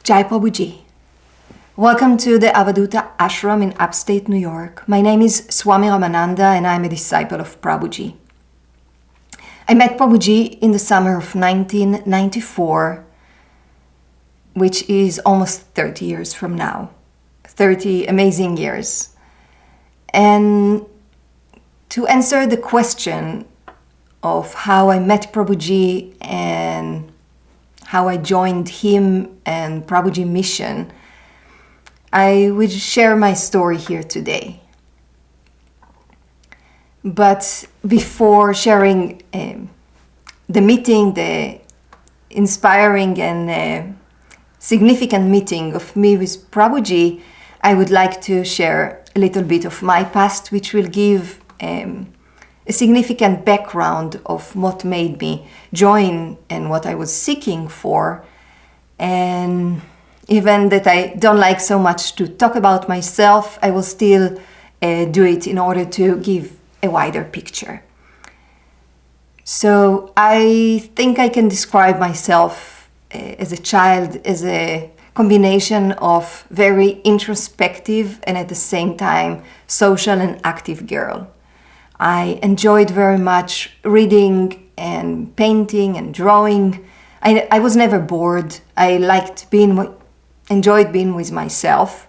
Jai Prabhuji. Welcome to the Avadhuta ashram in upstate New York. My name is Swami Ramananda and I'm a disciple of Prabhuji. I met Prabhuji in the summer of 1994, which is almost 30 years from now. 30 amazing years. And to answer the question of how I met Prabhuji and how I joined him and Prabhuji mission, I will share my story here today. But before sharing the meeting, the inspiring and significant meeting of me with Prabhuji, I would like to share a little bit of my past, which will give a significant background of what made me join and what I was seeking for. And even that I don't like so much to talk about myself, I will still do it in order to give a wider picture. So I think I can describe myself as a child as a combination of very introspective and at the same time social and active girl. I enjoyed very much reading and painting and drawing. I was never bored. I enjoyed being with myself.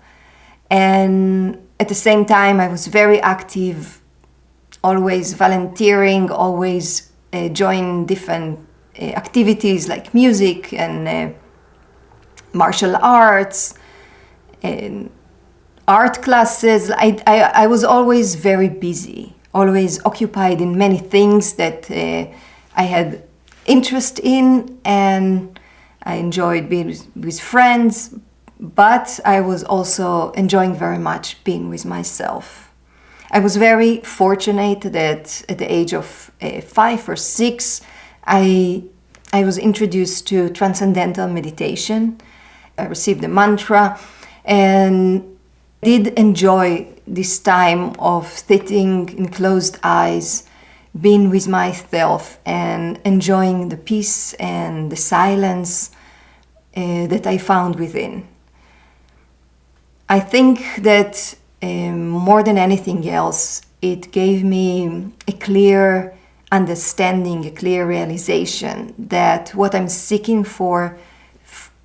And at the same time, I was very active, always volunteering, always joining different activities like music and martial arts and art classes. I was always very busy, always occupied in many things that I had interest in, and I enjoyed being with friends, but I was also enjoying very much being with myself. I was very fortunate that at the age of 5 or 6, I was introduced to transcendental meditation. I received the mantra and did enjoy this time of sitting in closed eyes, being with myself and enjoying the peace and the silence that I found within. I think that more than anything else, it gave me a clear understanding, a clear realization that what I'm seeking for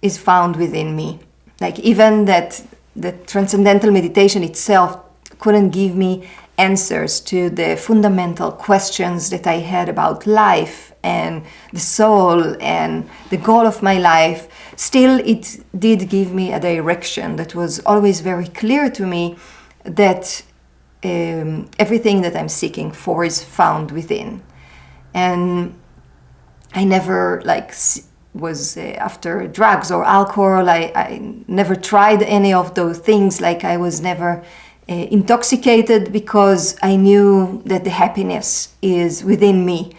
is found within me. Like even that the transcendental meditation itself couldn't give me answers to the fundamental questions that I had about life and the soul and the goal of my life. Still, it did give me a direction that was always very clear to me, that everything that I'm seeking for is found within. And I never was after drugs or alcohol. I never tried any of those things. Like I was never intoxicated, because I knew that the happiness is within me.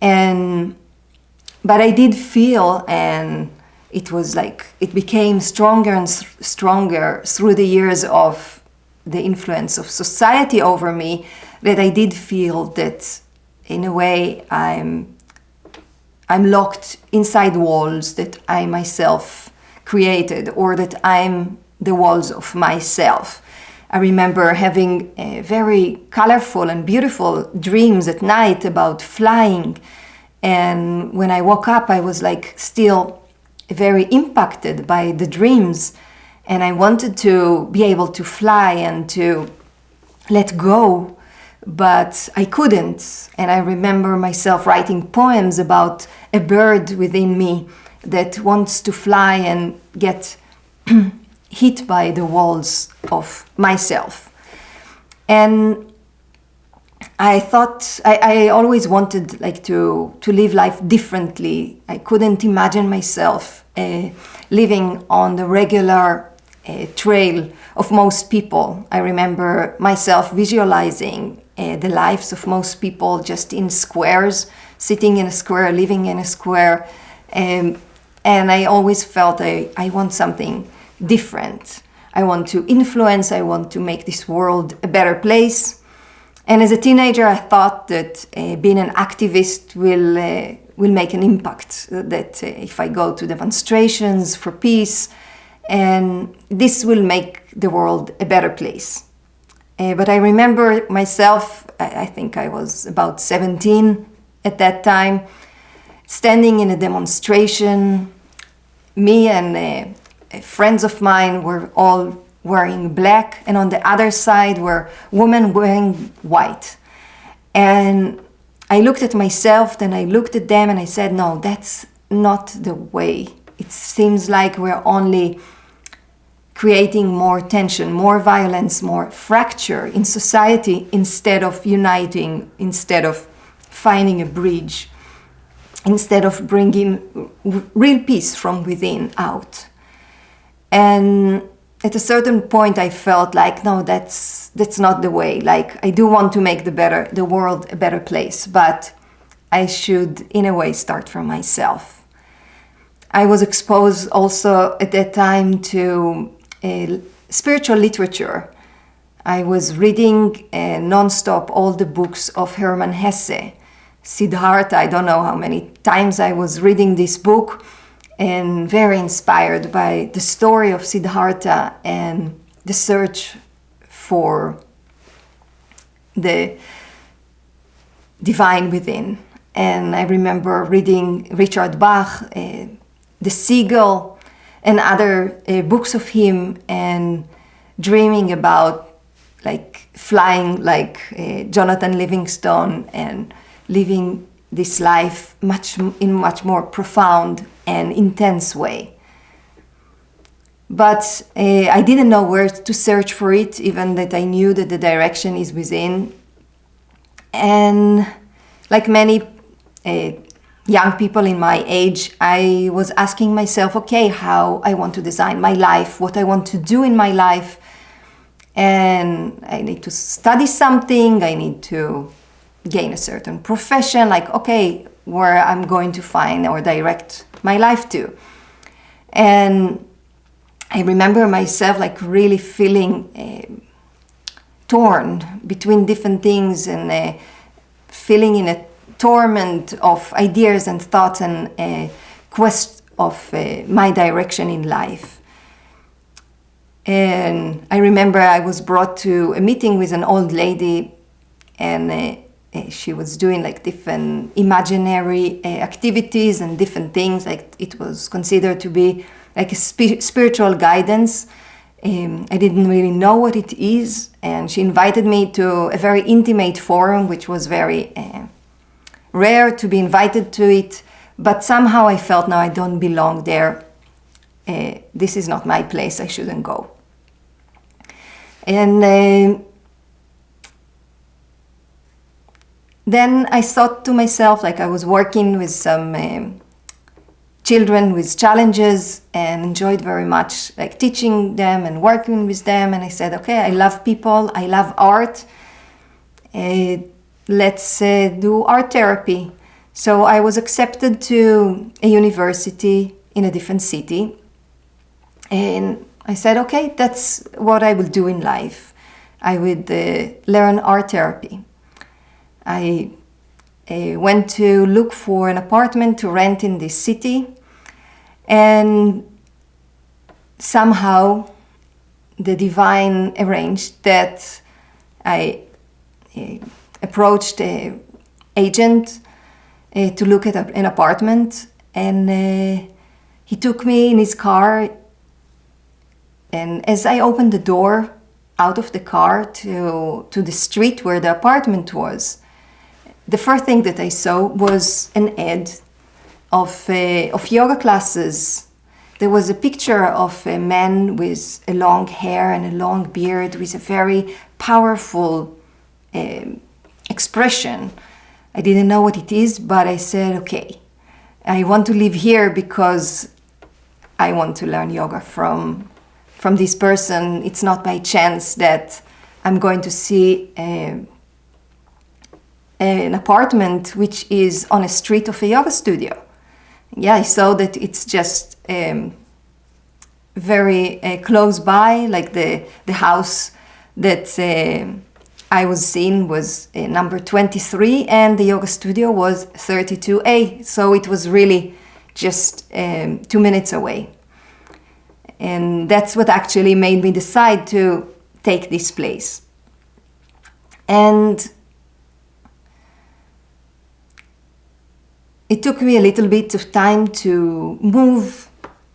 But I did feel, and it was like it became stronger and stronger through the years of the influence of society over me, that I did feel that in a way I'm locked inside walls that I myself created, or that I'm the walls of myself. I remember having very colorful and beautiful dreams at night about flying. And when I woke up, I was still very impacted by the dreams. And I wanted to be able to fly and to let go, but I couldn't. And I remember myself writing poems about a bird within me that wants to fly and get hit by the walls of myself. And I thought, I always wanted to live life differently. I couldn't imagine myself living on the regular trail of most people. I remember myself visualizing the lives of most people just in squares, sitting in a square, living in a square. And I always felt I want something different. I want to influence, I want to make this world a better place. And as a teenager, I thought that being an activist will make an impact, that if I go to demonstrations for peace, and this will make the world a better place. But I remember myself, I think I was about 17 at that time, standing in a demonstration. Me and friends of mine were all wearing black, and on the other side were women wearing white. And I looked at myself, then I looked at them, and I said, no, that's not the way. It seems like we're only creating more tension, more violence, more fracture in society instead of uniting, instead of finding a bridge, instead of bringing real peace from within out. And at a certain point I felt like, no, that's not the way. Like, I do want to make the world a better place, but I should in a way start from myself. I was exposed also at that time to spiritual literature. I was reading non-stop all the books of Hermann Hesse, Siddhartha. I don't know how many times I was reading this book, and very inspired by the story of Siddhartha and the search for the divine within. And I remember reading Richard Bach, The Seagull, and other books of him, and dreaming about like flying like Jonathan Livingstone and living this life in much more profound and intense way. But I didn't know where to search for it, even that I knew that the direction is within. And like many young people in my age, I was asking myself, okay, how I want to design my life, what I want to do in my life. And I need to study something, I need to gain a certain profession, like, okay, where I'm going to find or direct my life to. And I remember myself like really feeling torn between different things, and feeling in a torment of ideas and thoughts, and a quest of my direction in life. And I remember I was brought to a meeting with an old lady, and she was doing like different imaginary activities and different things. Like, it was considered to be like a spiritual guidance. I didn't really know what it is, and she invited me to a very intimate forum, which was very rare to be invited to it, but somehow I felt, no, I don't belong there. This is not my place, I shouldn't go. And then I thought to myself, like, I was working with some children with challenges and enjoyed very much like teaching them and working with them. And I said, okay, I love people, I love art. Let's do art therapy. So I was accepted to a university in a different city. And I said, okay, that's what I will do in life. I would learn art therapy. I went to look for an apartment to rent in this city. And somehow the divine arranged that I approached an agent to look at an apartment, and he took me in his car, and as I opened the door out of the car to the street where the apartment was, the first thing that I saw was an ad of yoga classes. There was a picture of a man with a long hair and a long beard with a very powerful expression. I didn't know what it is, but I said, okay, I want to live here because I want to learn yoga from this person. It's not by chance that I'm going to see an apartment which is on a street of a yoga studio. Yeah, I saw that it's just very close by, like the house that I was seeing was number 23, and the yoga studio was 32A. So it was really just 2 minutes away. And that's what actually made me decide to take this place. And it took me a little bit of time to move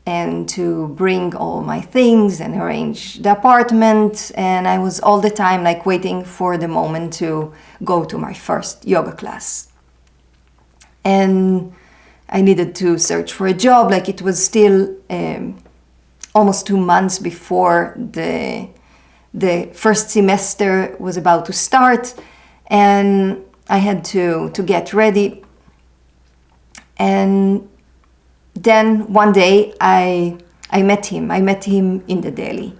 and to bring all my things and arrange the apartment. And I was all the time like waiting for the moment to go to my first yoga class. And I needed to search for a job. Like it was still almost 2 months before the first semester was about to start. And I had to get ready. And then one day I met him. I met him in the Delhi.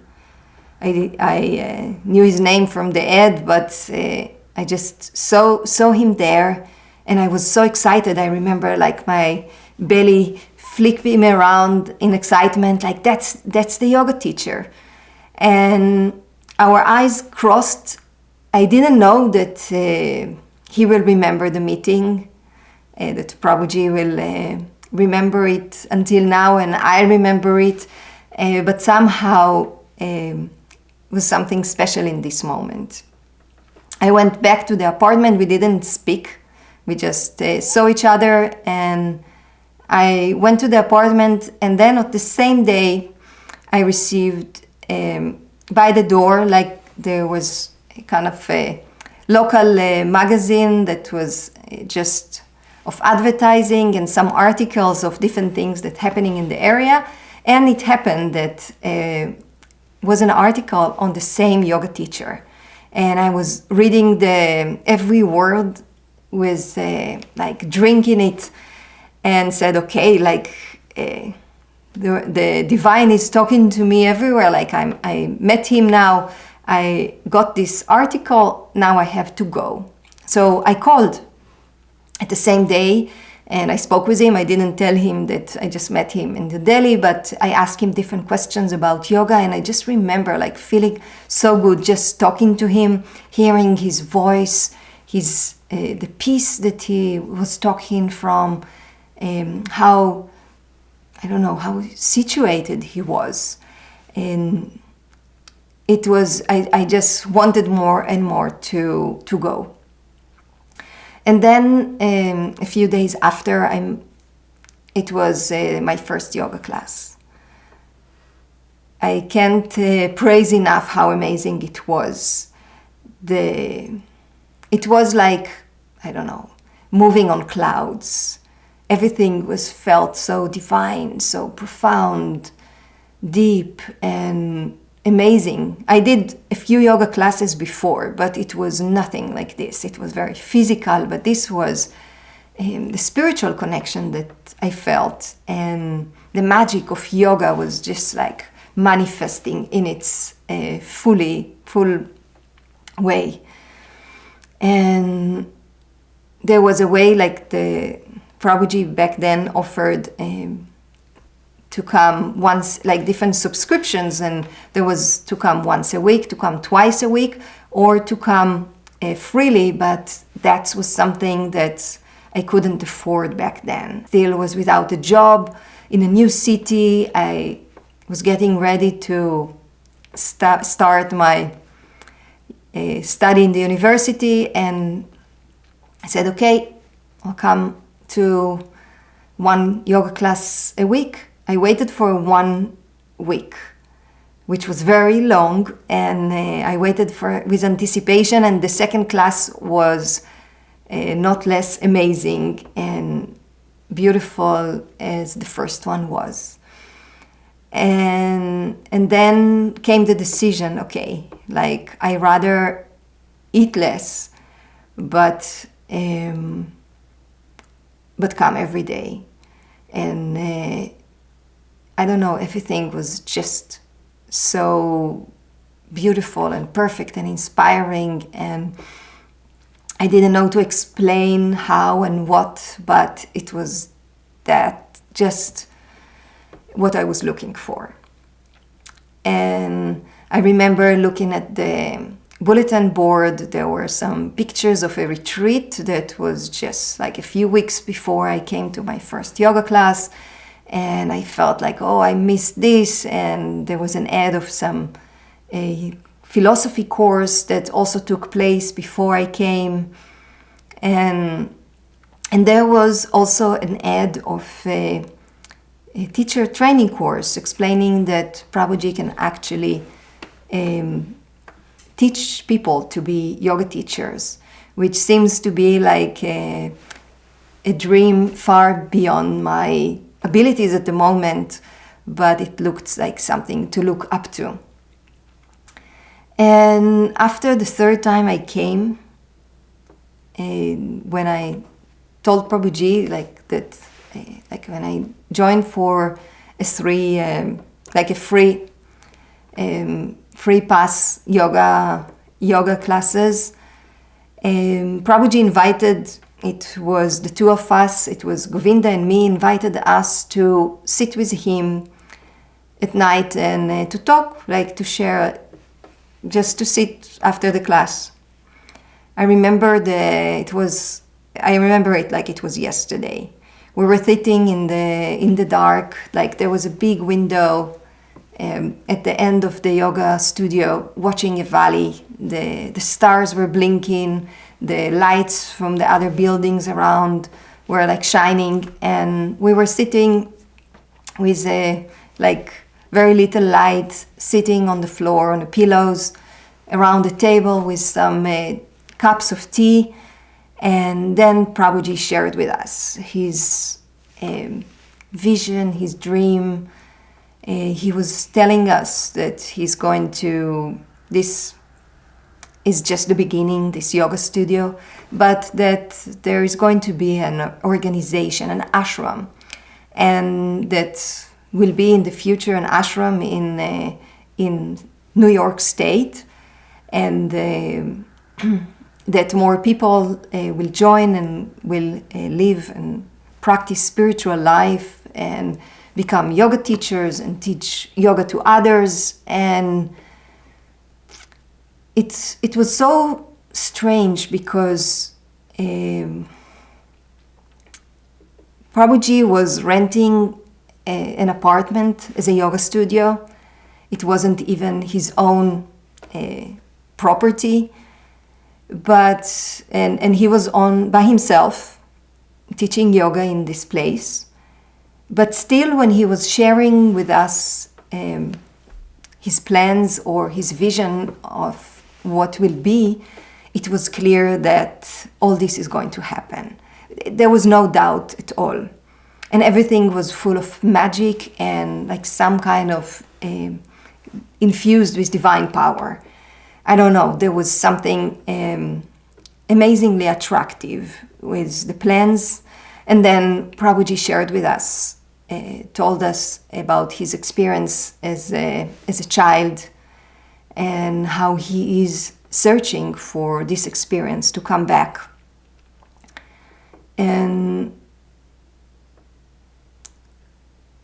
I knew his name from the ad, but I just saw him there, and I was so excited. I remember like my belly flipping around in excitement, like that's the yoga teacher. And our eyes crossed. I didn't know that he will remember the meeting, that Prabhuji will remember it until now, and I remember it, but somehow it was something special in this moment. I went back to the apartment. We didn't speak. We just saw each other, and I went to the apartment, and then on the same day I received by the door, like there was a kind of a local magazine that was just of advertising and some articles of different things that happening in the area. And it happened that was an article on the same yoga teacher. And I was reading every word, was like drinking it, and said, okay, like the divine is talking to me everywhere. Like I met him now, I got this article, now I have to go. So I called at the same day, and I spoke with him. I didn't tell him that I just met him in the Delhi, but I asked him different questions about yoga, and I just remember like feeling so good just talking to him, hearing his voice, the peace that he was talking from, how, I don't know, how situated he was. And it was, I just wanted more and more to go. And then a few days after, it was my first yoga class. I can't praise enough how amazing it was. It was like, I don't know, moving on clouds. Everything was felt so divine, so profound, deep, and amazing. I did a few yoga classes before, but it was nothing like this. It was very physical, but this was the spiritual connection that I felt, and the magic of yoga was just like manifesting in its full way. And there was a way, like the Prabhuji back then offered to come once, like different subscriptions, and there was to come once a week, to come twice a week, or to come freely, but that was something that I couldn't afford back then. Still was without a job, in a new city. I was getting ready to start my study in the university, and I said, okay, I'll come to one yoga class a week. I waited for 1 week, which was very long, and I waited with anticipation, and the second class was not less amazing and beautiful as the first one was. And then came the decision, okay, like I rather eat less, but come every day. And I don't know, everything was just so beautiful and perfect and inspiring, and I didn't know to explain how and what, but it was that just what I was looking for. And I remember looking at the bulletin board, there were some pictures of a retreat that was just like a few weeks before I came to my first yoga class. and I felt like, oh, I missed this. And there was an ad of a philosophy course that also took place before I came. And there was also an ad of a teacher training course explaining that Prabhuji can actually teach people to be yoga teachers, which seems to be like a dream far beyond my abilities at the moment, but it looked like something to look up to. And after the third time I came, when I told Prabhuji when I joined for a free pass yoga classes, Prabhuji invited. It was the two of us, it was Govinda and me, invited us to sit with him at night and to talk, like to share, just to sit after the class. I remember it like it was yesterday. We were sitting in the dark, like there was a big window at the end of the yoga studio, watching a valley. The stars were blinking. The lights from the other buildings around were like shining, and we were sitting with very little light, sitting on the floor on the pillows around the table with some cups of tea. And then Prabhuji shared with us his vision, his dream. He was telling us that this is just the beginning, this yoga studio, but that there is going to be an organization, an ashram, and that will be in the future an ashram in New York State, and that more people will join and will live and practice spiritual life and become yoga teachers and teach yoga to others. And it was so strange because Prabhuji was renting an apartment as a yoga studio. It wasn't even his own property, but and he was by himself teaching yoga in this place. But still, when he was sharing with us his plans or his vision of what will be, it was clear that all this is going to happen. There was no doubt at all. And everything was full of magic and like some kind of infused with divine power. I don't know, there was something amazingly attractive with the plans. And then Prabhuji shared with us, told us about his experience as a child, and how he is searching for this experience to come back. And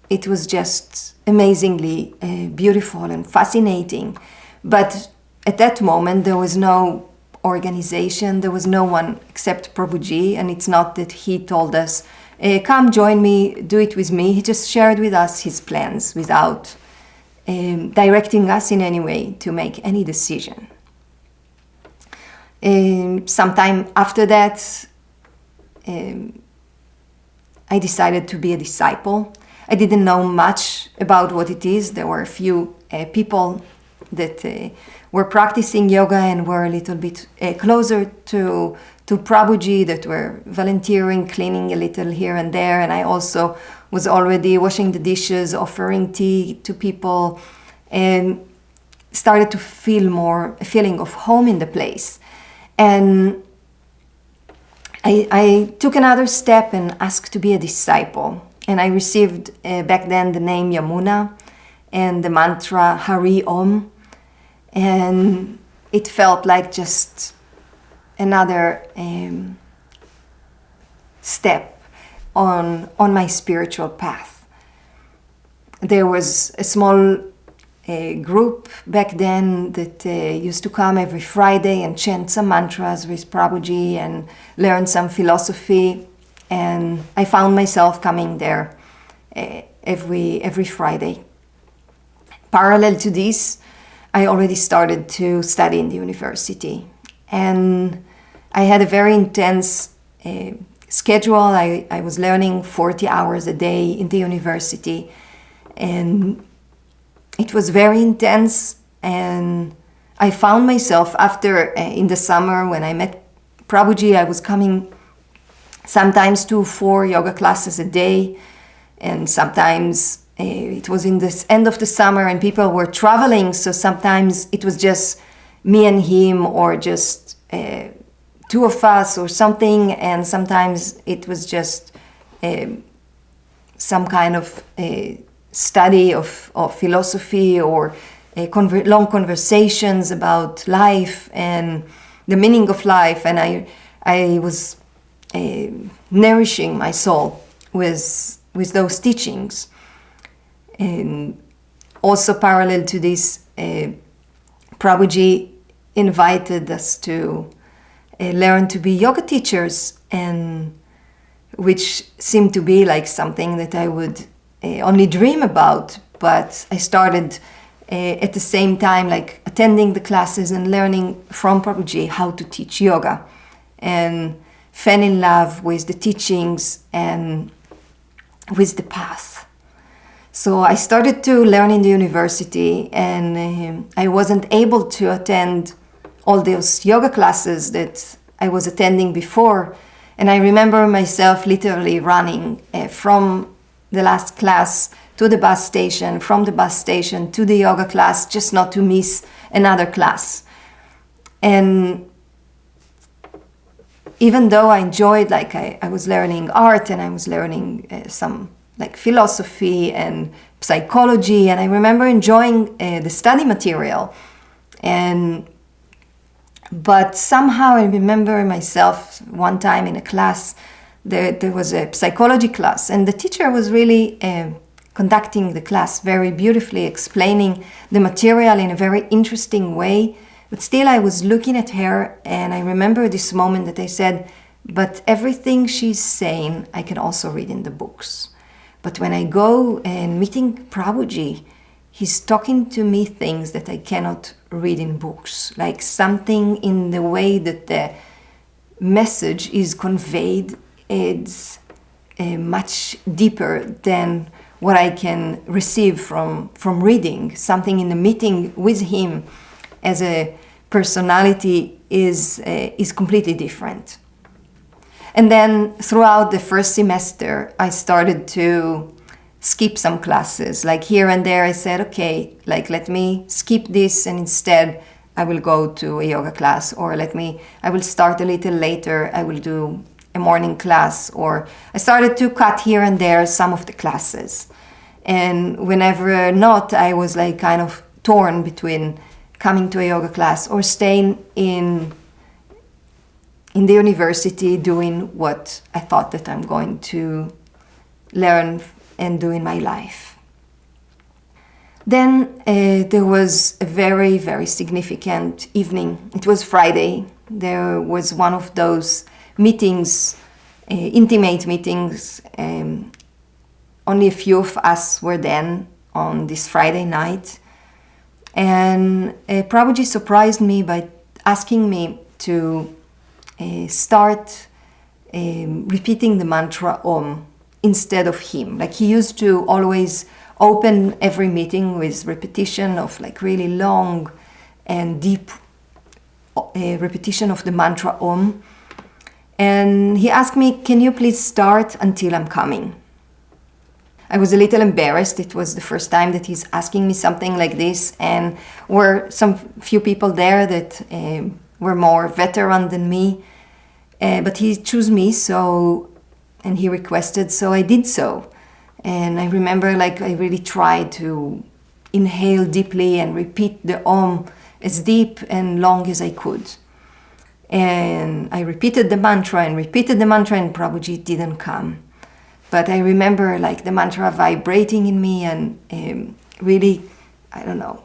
it was just amazingly beautiful and fascinating. But at that moment, there was no organization, there was no one except Prabhuji, and it's not that he told us, come join me, do it with me. He just shared with us his plans without directing us in any way to make any decision. Sometime after that, I decided to be a disciple. I didn't know much about what it is. There were a few people that were practicing yoga and were a little bit closer to Prabhuji, that were volunteering, cleaning a little here and there. And I also was already washing the dishes, offering tea to people, and started to feel a feeling of home in the place. And I took another step and asked to be a disciple. And I received back then the name Yamuna and the mantra Hari Om. And it felt like just another step on my spiritual path. There was a small group back then that used to come every Friday and chant some mantras with Prabhuji and learn some philosophy. And I found myself coming there every Friday. Parallel to this, I already started to study in the university, and I had a very intense schedule. I was learning 40 hours a day in the university, and it was very intense. And I found myself after, in the summer when I met Prabhuji, I was coming sometimes to 4 yoga classes a day, and sometimes it was in the end of the summer and people were traveling, so sometimes it was just me and him, or just 2 of us or something, and sometimes it was just some kind of study of philosophy, or long conversations about life and the meaning of life. And I was nourishing my soul with those teachings. And also parallel to this, Prabhuji invited us to learn to be yoga teachers, and which seemed to be like something that I would only dream about. But I started at the same time like attending the classes and learning from Prabhuji how to teach yoga, and fell in love with the teachings and with the path. So I started to learn in the university, and I wasn't able to attend all those yoga classes that I was attending before. And I remember myself literally running from the last class to the bus station, from the bus station to the yoga class, just not to miss another class. And even though I enjoyed, like I was learning art, and I was learning some like philosophy and psychology, and I remember enjoying the study material. But somehow I remember myself one time in a class, there was a psychology class, and the teacher was really conducting the class very beautifully, explaining the material in a very interesting way. But still I was looking at her, and I remember this moment that I said, but everything she's saying I can also read in the books. But when I go and meeting Prabhuji, he's talking to me things that I cannot read in books, like something in the way that the message is conveyed is much deeper than what I can receive from reading. Something in the meeting with him as a personality is completely different. And then throughout the first semester, I started to skip some classes. Like here and there, I said, okay, like let me skip this, and instead I will go to a yoga class, or I will start a little later, I will do a morning class, or I started to cut here and there some of the classes. And whenever not, I was like kind of torn between coming to a yoga class or staying in the university doing what I thought that I'm going to learn and do in my life. Then there was a very, very significant evening. It was Friday. There was one of those meetings, intimate meetings. Only a few of us were then on this Friday night. And Prabhuji surprised me by asking me to start repeating the mantra Om instead of him. Like he used to always open every meeting with repetition of like really long and deep repetition of the mantra Om. And he asked me, can you please start until I'm coming? I was a little embarrassed. It was the first time that he's asking me something like this, and were some few people there that were more veteran than me, but he chose me, so, and he requested, so I did so. And I remember like I really tried to inhale deeply and repeat the Om as deep and long as I could. And I repeated the mantra, and Prabhuji didn't come. But I remember like the mantra vibrating in me and really, I don't know,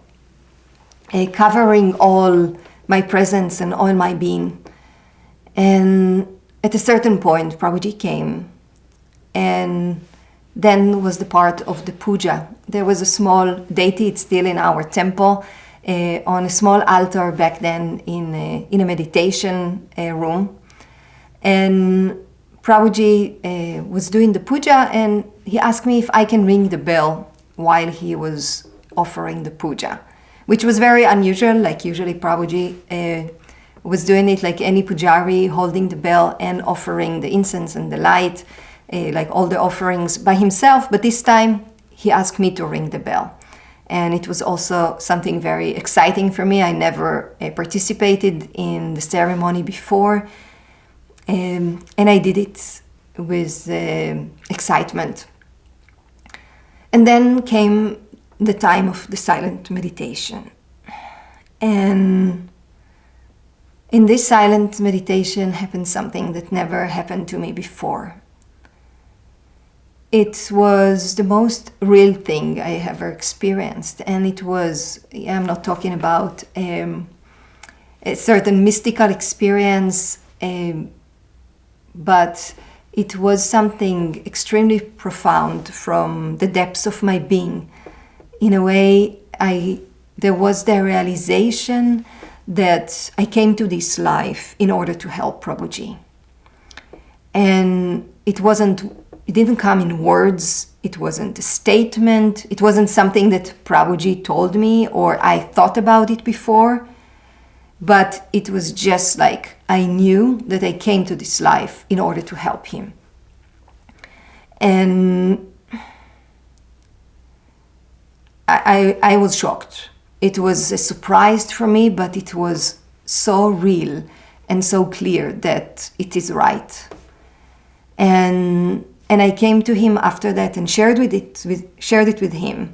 covering all my presence and all my being. And at a certain point, Prabhuji came and then was the part of the puja. There was a small deity, it's still in our temple, on a small altar back then in a meditation room. And Prabhuji was doing the puja, and he asked me if I can ring the bell while he was offering the puja, which was very unusual. Like usually Prabhuji was doing it like any pujari, holding the bell and offering the incense and the light, like all the offerings by himself. But this time he asked me to ring the bell. And it was also something very exciting for me. I never participated in the ceremony before. And I did it with excitement. And then came the time of the silent meditation. And in this silent meditation happened something that never happened to me before. It was the most real thing I ever experienced. And it was, I'm not talking about a certain mystical experience, but it was something extremely profound from the depths of my being. In a way, there was the realization that I came to this life in order to help Prabhuji. And it didn't come in words, it wasn't a statement, it wasn't something that Prabhuji told me or I thought about it before, but it was just like I knew that I came to this life in order to help him. And I was shocked. It was a surprise for me, but it was so real and so clear that it is right. And I came to him after that and shared it with him.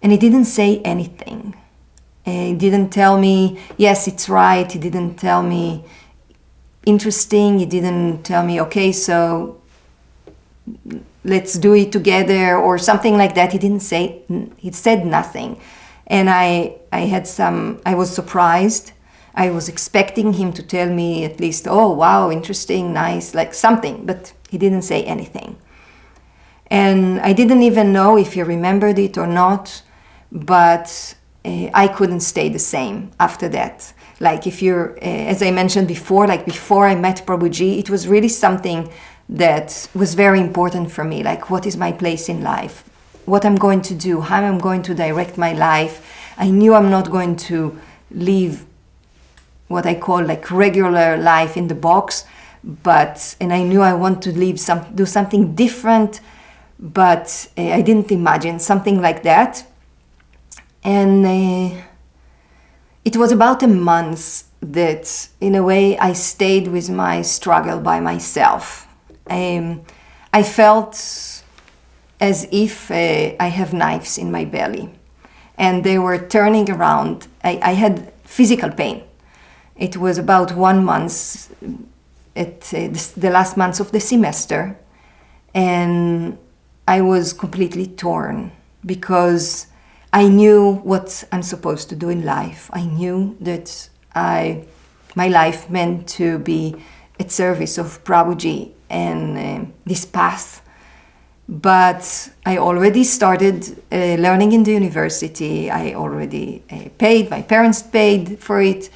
And he didn't say anything. He didn't tell me, yes, it's right. He didn't tell me interesting. He didn't tell me, okay, so let's do it together or something like that. He said nothing. And I was surprised. I was expecting him to tell me at least, oh, wow, interesting, nice, like something, but he didn't say anything. And I didn't even know if he remembered it or not, but I couldn't stay the same after that. Like if you're, as I mentioned before, like before I met Prabhuji, it was really something that was very important for me. Like, what is my place in life? What I'm going to do, how I'm going to direct my life. I knew I'm not going to live what I call like regular life in the box, and I knew I want to do something different, but I didn't imagine something like that. And it was about a month that, in a way, I stayed with my struggle by myself. I felt as if I have knives in my belly, and they were turning around. I had physical pain. It was about 1 month, at the last months of the semester, and I was completely torn because I knew what I'm supposed to do in life. I knew that my life meant to be at service of Prabhuji and this path. But I already started learning in the university. I already paid, my parents paid for it.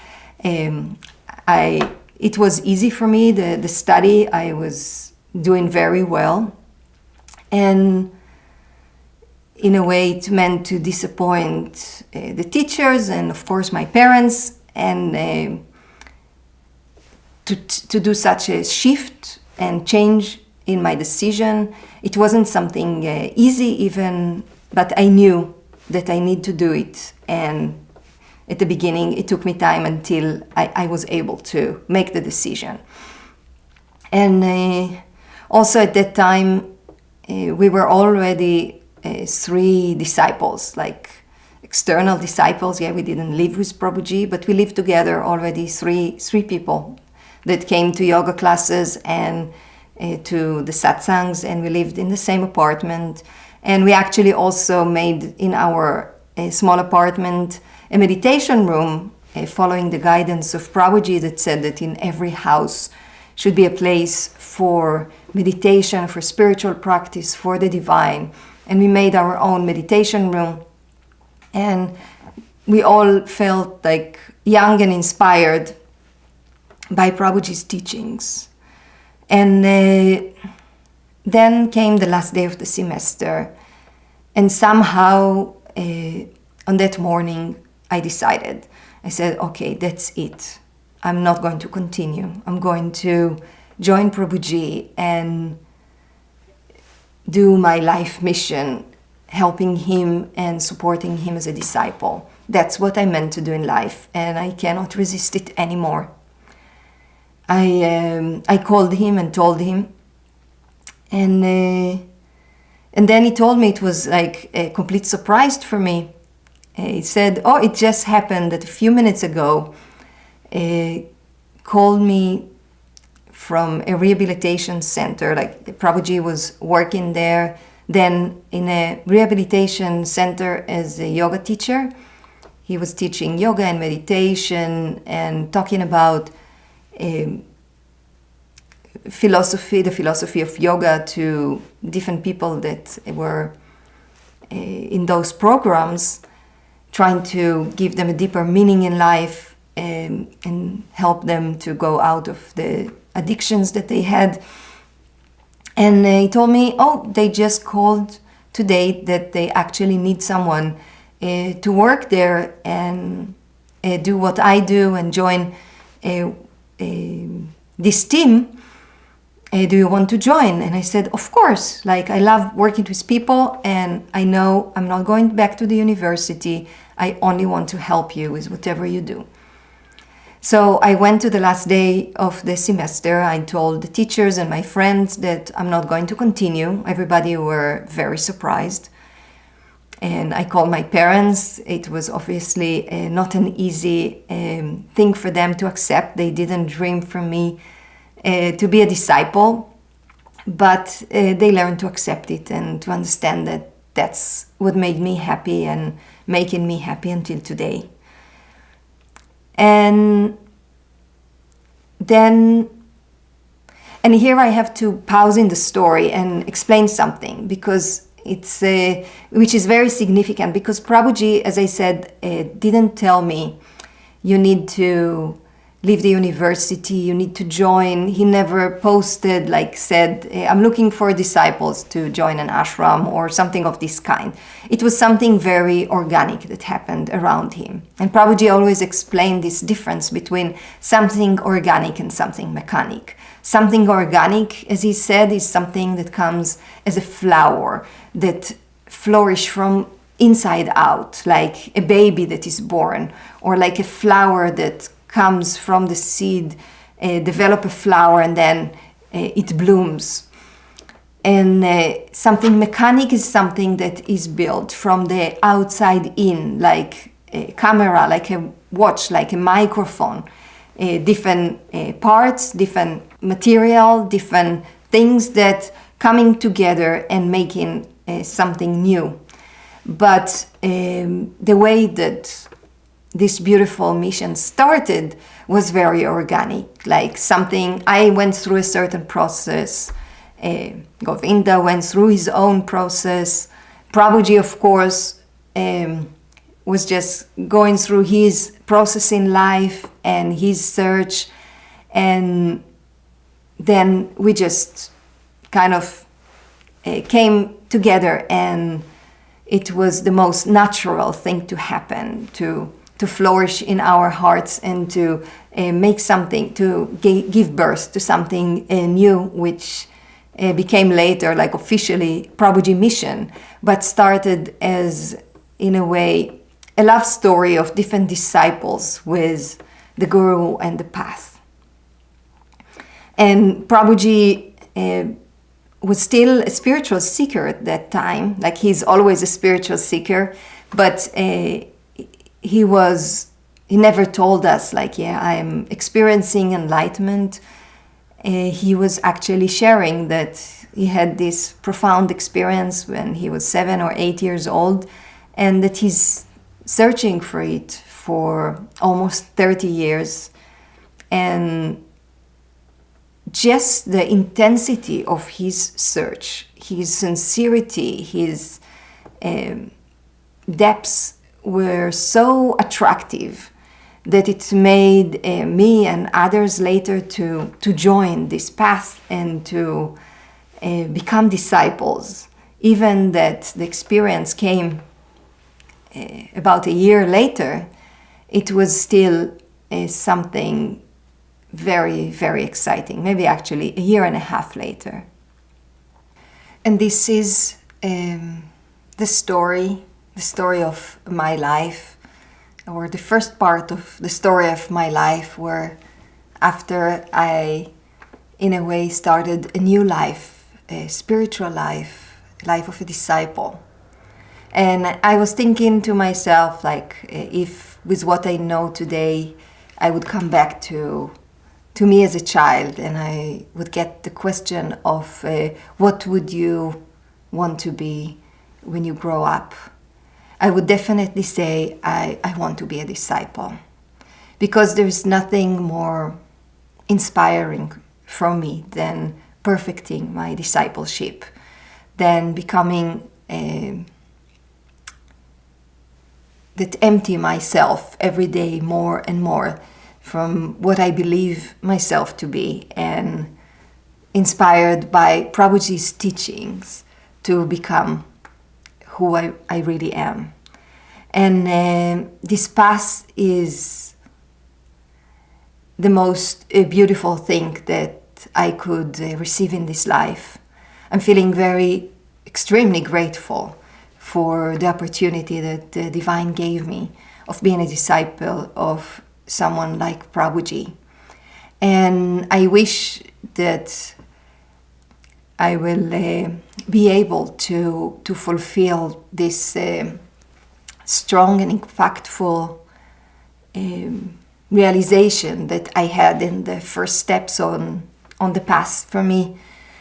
It was easy for me, the study. I was doing very well. And in a way, it meant to disappoint the teachers and, of course, my parents. And to do such a shift and change in my decision, it wasn't something easy even, but I knew that I need to do it. And at the beginning, it took me time until I was able to make the decision. And also at that time, we were already 3 disciples, like external disciples. Yeah, we didn't live with Prabhuji, but we lived together already, three people that came to yoga classes and to the satsangs, and we lived in the same apartment. And we actually also made in our small apartment a meditation room, following the guidance of Prabhuji that said that in every house should be a place for meditation, for spiritual practice, for the divine. And we made our own meditation room. And we all felt like young and inspired by Prabhuji's teachings. And then came the last day of the semester. And somehow on that morning, I decided. I said, okay, that's it. I'm not going to continue. I'm going to join Prabhuji and do my life mission, helping him and supporting him as a disciple. That's what I meant to do in life, and I cannot resist it anymore. I called him and told him, and then he told me, it was like a complete surprise for me. He said, oh, it just happened that a few minutes ago, called me from a rehabilitation center. Like Prabhuji was working there, then in a rehabilitation center as a yoga teacher. He was teaching yoga and meditation and talking about the philosophy of yoga to different people that were in those programs, trying to give them a deeper meaning in life and help them to go out of the addictions that they had. And he told me, oh, they just called today that they actually need someone to work there and do what I do and join this team. Do you want to join? And I said, of course. Like, I love working with people, and I know I'm not going back to the university. I only want to help you with whatever you do. So I went to the last day of the semester. I told the teachers and my friends that I'm not going to continue. Everybody were very surprised. And I called my parents. It was obviously not an easy thing for them to accept. They didn't dream from me to be a disciple, but they learned to accept it and to understand that that's what made me happy and making me happy until today. And here I have to pause in the story and explain something, because it's which is very significant, because Prabhuji, as I said, didn't tell me you need to leave the university, you need to join. He never posted, like said, I'm looking for disciples to join an ashram or something of this kind. It was something very organic that happened around him. And Prabhuji always explained this difference between something organic and something mechanic. Something organic, as he said, is something that comes as a flower that flourishes from inside out, like a baby that is born, or like a flower that comes from the seed, develop a flower, and then it blooms. And something mechanic is something that is built from the outside in, like a camera, like a watch, like a microphone. Different parts, different material, different things that coming together and making something new. But the way that this beautiful mission started was very organic, like something, I went through a certain process, Govinda went through his own process, Prabhuji, of course, was just going through his process in life and his search, and then we just kind of came together, and it was the most natural thing to happen, to flourish in our hearts and to make something, to give birth to something new, which became later, like officially, Prabhuji mission, but started as, in a way, a love story of different disciples with the Guru and the path. And Prabhuji was still a spiritual seeker at that time, like he's always a spiritual seeker, but he never told us, like, yeah, I am experiencing enlightenment. He was actually sharing that he had this profound experience when he was 7 or 8 years old, and that he's searching for it for almost 30 years. And just the intensity of his search, his sincerity, his depths were so attractive that it made me and others later to join this path and to become disciples. Even that the experience came about a year later, it was still something very, very exciting, maybe actually a year and a half later. And this is the story of my life, or the first part of the story of my life, where after I, in a way, started a new life, a spiritual life, life of a disciple. And I was thinking to myself, like, if with what I know today, I would come back to me as a child, and I would get the question of what would you want to be when you grow up? I would definitely say I want to be a disciple, because there is nothing more inspiring for me than perfecting my discipleship, than becoming that empty myself every day more and more from what I believe myself to be, and inspired by Prabhuji's teachings to become who I really am. And this path is the most beautiful thing that I could receive in this life. I'm feeling extremely grateful for the opportunity that the Divine gave me of being a disciple of someone like Prabhuji. And I wish that I will be able to fulfill this strong and impactful realization that I had in the first steps on the path for me,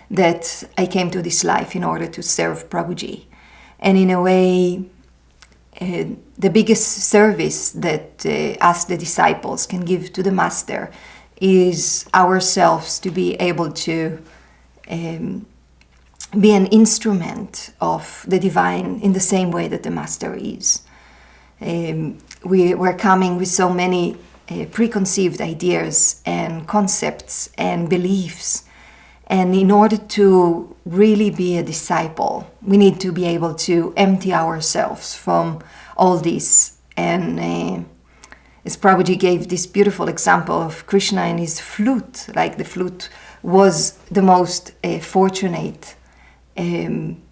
that I came to this life in order to serve Prabhuji. And in a way, the biggest service that us, the disciples, can give to the Master is ourselves to be able to be an instrument of the Divine in the same way that the Master is. We're coming with so many preconceived ideas and concepts and beliefs. And in order to really be a disciple, we need to be able to empty ourselves from all this. And as Prabhuji gave this beautiful example of Krishna and his flute, like the flute was the most fortunate on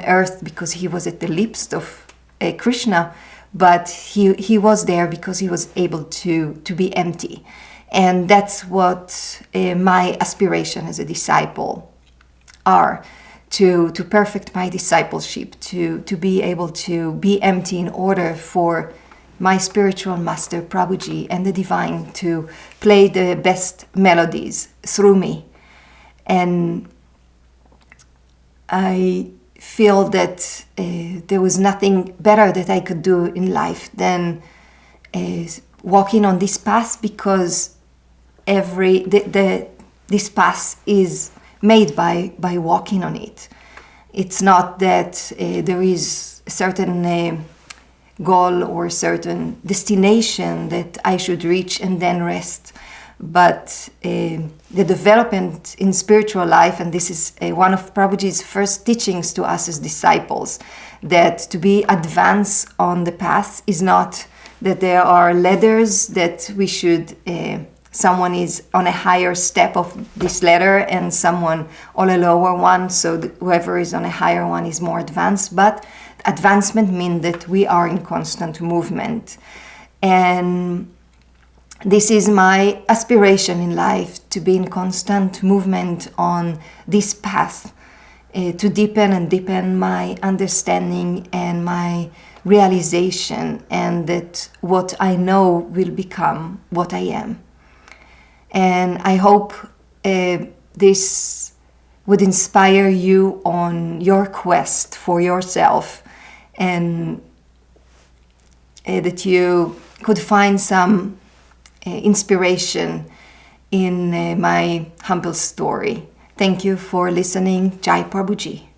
earth because he was at the lips of Krishna, but he was there because he was able to be empty. And that's what my aspiration as a disciple are, to perfect my discipleship, to be able to be empty in order for my spiritual master Prabhuji and the Divine to play the best melodies through me. And I feel that there was nothing better that I could do in life than walking on this path, because this path is made by walking on it. It's not that there is a certain goal or a certain destination that I should reach and then rest, but the development in spiritual life, and this is one of Prabhuji's first teachings to us as disciples, that to be advanced on the path is not that there are ladders that we should someone is on a higher step of this ladder and someone on a lower one, so whoever is on a higher one is more advanced. But advancement means that we are in constant movement. And this is my aspiration in life, to be in constant movement on this path, to deepen and deepen my understanding and my realization, and that what I know will become what I am. And I hope this would inspire you on your quest for yourself, and that you could find some inspiration in my humble story. Thank you for listening. Jai Prabhuji.